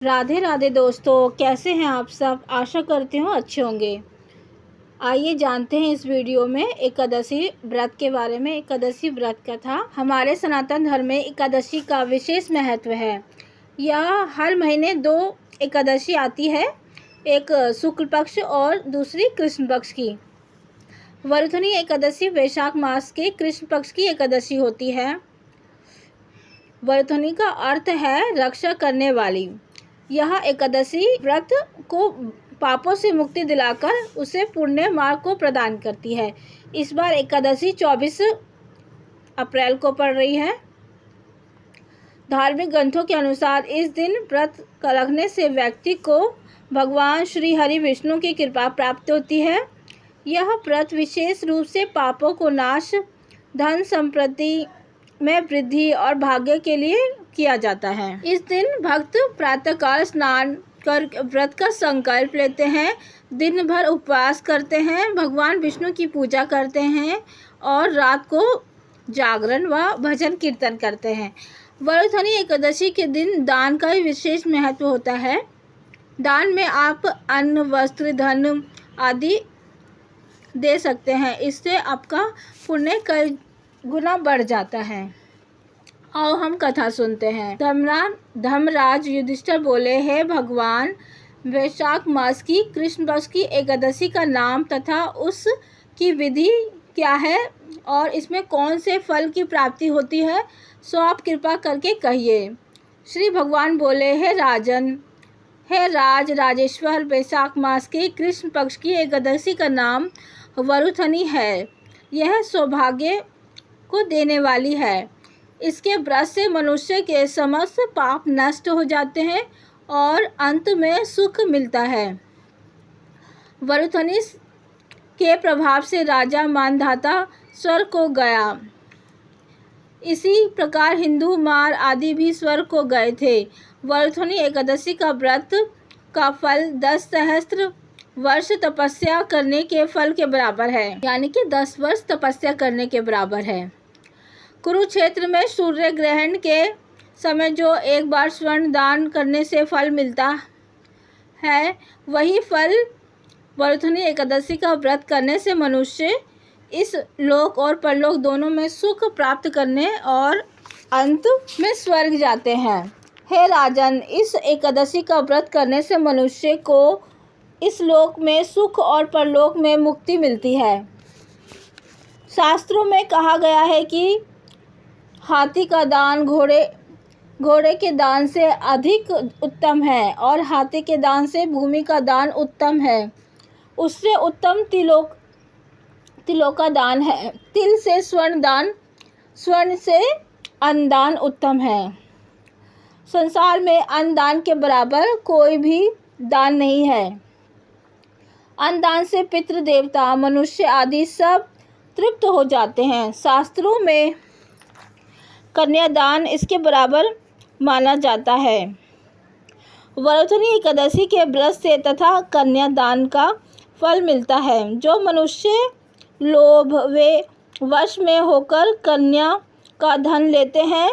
राधे राधे दोस्तों, कैसे हैं आप सब। आशा करती हूँ अच्छे होंगे। आइए जानते हैं इस वीडियो में एकादशी व्रत के बारे में। एकादशी व्रत कथा। हमारे सनातन धर्म में एकादशी का विशेष महत्व है। यह हर महीने 2 एकादशी आती है, एक शुक्ल पक्ष और दूसरी कृष्ण पक्ष की। वरुथनी एकादशी वैशाख मास के कृष्ण पक्ष की एकादशी होती है। वरुथनी का अर्थ है रक्षा करने वाली। यह एकादशी व्रत को पापों से मुक्ति दिलाकर उसे पुण्य मार्ग को प्रदान करती है। इस बार एकादशी 24 अप्रैल को पड़ रही है। धार्मिक ग्रंथों के अनुसार इस दिन व्रत रखने से व्यक्ति को भगवान श्री हरि विष्णु की कृपा प्राप्त होती है। यह व्रत विशेष रूप से पापों को नाश, धन संपत्ति में वृद्धि और भाग्य के लिए किया जाता है। इस दिन भक्त प्रातःकाल स्नान कर व्रत का संकल्प लेते हैं, दिन भर उपवास करते हैं, भगवान विष्णु की पूजा करते हैं और रात को जागरण व भजन कीर्तन करते हैं। वरुथनी एकादशी के दिन दान का विशेष महत्व होता है। दान में आप अन्न, वस्त्र, धन आदि दे सकते हैं। इससे आपका पुण्य कई गुना बढ़ जाता है। आओ हम कथा सुनते हैं। धर्मराज युधिष्ठिर बोले, हे भगवान, वैशाख मास की कृष्ण पक्ष की एकादशी का नाम तथा उसकी विधि क्या है और इसमें कौन से फल की प्राप्ति होती है, सो आप कृपा करके कहिए। श्री भगवान बोले, हे राजन, हे राजेश्वर, वैशाख मास के कृष्ण पक्ष की एकादशी का नाम वरुथनी है। यह सौभाग्य को देने वाली है। इसके व्रत से मनुष्य के समस्त पाप नष्ट हो जाते हैं और अंत में सुख मिलता है। वरुथनी के प्रभाव से राजा मानधाता स्वर्ग को गया। इसी प्रकार हिंदू मार आदि भी स्वर्ग को गए थे। वरुथनी एकादशी का व्रत का फल 10 सहस्त्र वर्ष तपस्या करने के फल के बराबर है, यानी कि 10 वर्ष तपस्या करने के बराबर है। कुरुक्षेत्र में सूर्य ग्रहण के समय जो एक बार स्वर्ण दान करने से फल मिलता है, वही फल वरुथनी एकादशी का व्रत करने से मनुष्य इस लोक और परलोक दोनों में सुख प्राप्त करने और अंत में स्वर्ग जाते हैं। हे राजन, इस एकादशी का व्रत करने से मनुष्य को इस लोक में सुख और परलोक में मुक्ति मिलती है। शास्त्रों में कहा गया है कि हाथी का दान घोड़े के दान से अधिक उत्तम है और हाथी के दान से भूमि का दान उत्तम है। उससे उत्तम तिलों का दान है। तिल से स्वर्ण दान, स्वर्ण से अन्न दान उत्तम है। संसार में अन्न दान के बराबर कोई भी दान नहीं है। अन्न दान से पितृ देवता, मनुष्य आदि सब तृप्त हो जाते हैं। शास्त्रों में कन्यादान इसके बराबर माना जाता है। वरुथनी एकादशी के व्रत से तथा कन्यादान का फल मिलता है। जो मनुष्य लोभ वे वश में होकर कन्या का धन लेते हैं,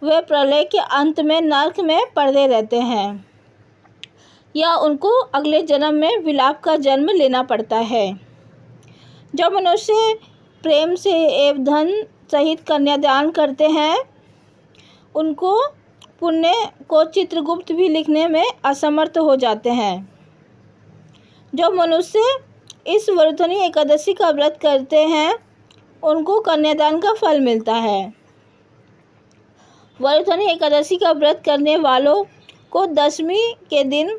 वे प्रलय के अंत में नरक में पड़े रहते हैं या उनको अगले जन्म में विलाप का जन्म लेना पड़ता है। जो मनुष्य प्रेम से एवं धन सहित कन्यादान करते हैं, उनको पुण्य को चित्रगुप्त भी लिखने में असमर्थ हो जाते हैं। जो मनुष्य इस वरुथनी एकादशी का व्रत करते हैं, उनको कन्यादान का फल मिलता है। वरुथनी एकादशी का व्रत करने वालों को दशमी के दिन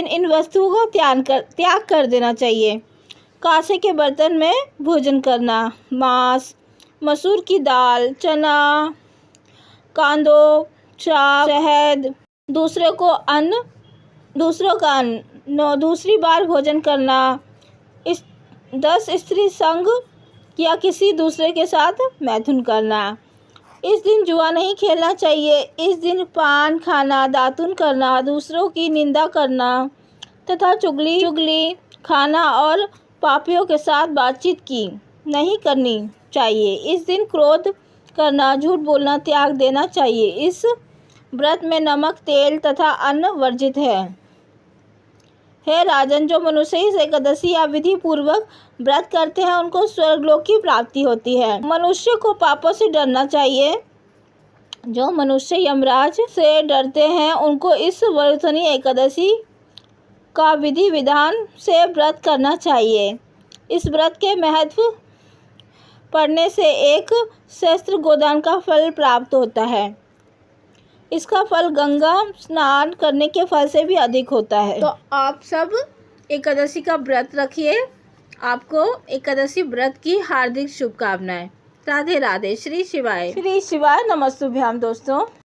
इन वस्तुओं को त्याग कर देना चाहिए। कांसे के बर्तन में भोजन करना, मांस, मसूर की दाल, चना, कांदो, चावल, शहद, दूसरों का अन्न, दूसरी बार भोजन करना, 10 स्त्री संग या किसी दूसरे के साथ मैथुन करना। इस दिन जुआ नहीं खेलना चाहिए। इस दिन पान खाना, दातुन करना, दूसरों की निंदा करना तथा चुगली खाना और पापियों के साथ बातचीत की नहीं करनी चाहिए। इस दिन क्रोध करना, झूठ बोलना त्याग देना चाहिए। इस व्रत में नमक, तेल तथा अन्न वर्जित है। हे राजन, जो मनुष्य इस एकादशी या विधि पूर्वक व्रत करते हैं उनको स्वर्गलोक की प्राप्ति होती है। मनुष्य को पापों से डरना चाहिए। जो मनुष्य यमराज से डरते हैं उनको इस वर्षनी एकादशी का विधि विधान से व्रत करना चाहिए। इस व्रत के महत्व पढ़ने से एक सहस्त्र गोदान का फल प्राप्त होता है। इसका फल गंगा स्नान करने के फल से भी अधिक होता है। तो आप सब एकादशी का व्रत रखिए। आपको एकादशी व्रत की हार्दिक शुभकामनाएं। राधे राधे। श्री शिवाय। श्री शिवाय नमस्तुभ्याम दोस्तों।